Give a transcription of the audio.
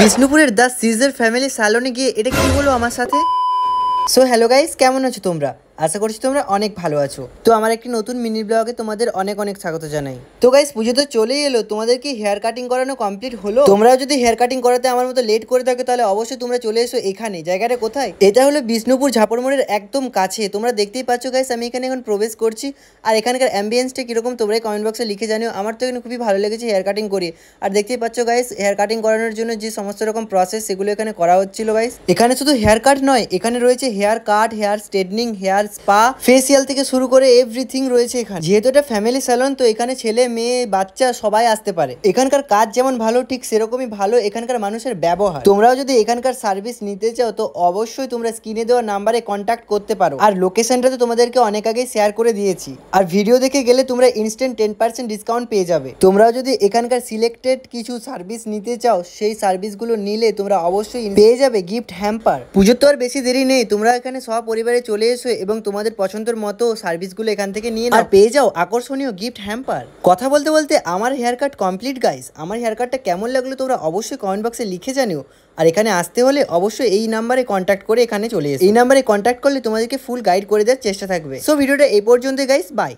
বিষ্ণুপুরের the caesar family স্যালনে গিয়ে এটা কি হলো আমার সাথে। সো হ্যালো গাইস, কেমন আছো তোমরা? আশা করছি তোমরা অনেক ভালো আছো। তো আমার একটি নতুন মিনি ব্লগে তোমাদের অনেক অনেক স্বাগত জানাই। তো গাইস, পুজো তো চলেই এলো, তোমাদের কি হেয়ার কাটিং করানো কমপ্লিট হলো? তোমরাও যদি হেয়ার কাটিং করাতে আমার মতো লেট করে থাকো তাহলে অবশ্যই তোমরা চলে এসো এখানে। জায়গাটা কোথায়? এটা হলো বিষ্ণুপুর ঝাপড় মোড়ের একদম কাছে। তোমরা দেখতেই পাচ্ছ গাইস, আমি এখানে এখন প্রবেশ করছি। আর এখানকার অ্যাম্বিয়েন্সটা কিরকম তোমরা কমেন্ট বক্সে লিখে জানিও। আমার তো এখানে খুবই ভালো লেগেছে হেয়ার কাটিং করে। আর দেখতেই পাচ্ছ গাইস, হেয়ার কাটিং করানোর জন্য যে সমস্ত রকম প্রসেস সেগুলো এখানে করা হচ্ছিল গাইস। এখানে শুধু হেয়ার কাট নয়, এখানে রয়েছে hair cut, hair straightening, hair spa, facial থেকে শুরু করে এভরিথিং রয়েছে এখানে। যেহেতু এটা ফ্যামিলি স্যালন, তো এখানে ছেলে মেয়ে বাচ্চা সবাই আসতে পারে। এখানকার কাজ যেমন ভালো, ঠিক সেরকমই ভালো এখানকার মানুষের ব্যবহার। তোমরাও যদি এখানকার সার্ভিস নিতে চাও তো অবশ্যই তোমরা স্ক্রিনে দেওয়া নাম্বারে কন্ট্যাক্ট করতে পারো। আর লোকেশনটা তো তোমাদেরকে অনেক আগে শেয়ার করে দিয়েছি। আর ভিডিও দেখে গেলে তোমরা ইনস্ট্যান্ট 10% ডিসকাউন্ট পেয়ে যাবে। তোমরাও যদি এখানকার সিলেক্টেড কিছু সার্ভিস নিতে চাও, সেই সার্ভিসগুলো নিলে তোমরা অবশ্যই পেয়ে যাবে গিফট হ্যাম্পার। পুজোর তো আর বেশি দেরি নেই, তোমরা এখানে সব পরিবারে চলে এসো এবং তোমাদের পছন্দের মতো সার্ভিসগুলো এখান থেকে নিয়ে নাও আর পেয়ে যাও আকর্ষণীয় গিফট হ্যাম্পার। কথা বলতে বলতে আমার হেয়ার কাট কমপ্লিট গাইস। আমার হেয়ার কাটটা কেমন লাগলো তোমরা অবশ্যই কমেন্ট বক্সে লিখে জানিও। আর এখানে আসতে হলে অবশ্যই এই নাম্বারে কন্ট্যাক্ট করে এখানে চলে এসো। এই নাম্বারে কন্ট্যাক্ট করলে তোমাদেরকে ফুল গাইড করে দেওয়ার চেষ্টা থাকবে। সো ভিডিওটা এই পর্যন্তই গাইস, বাই।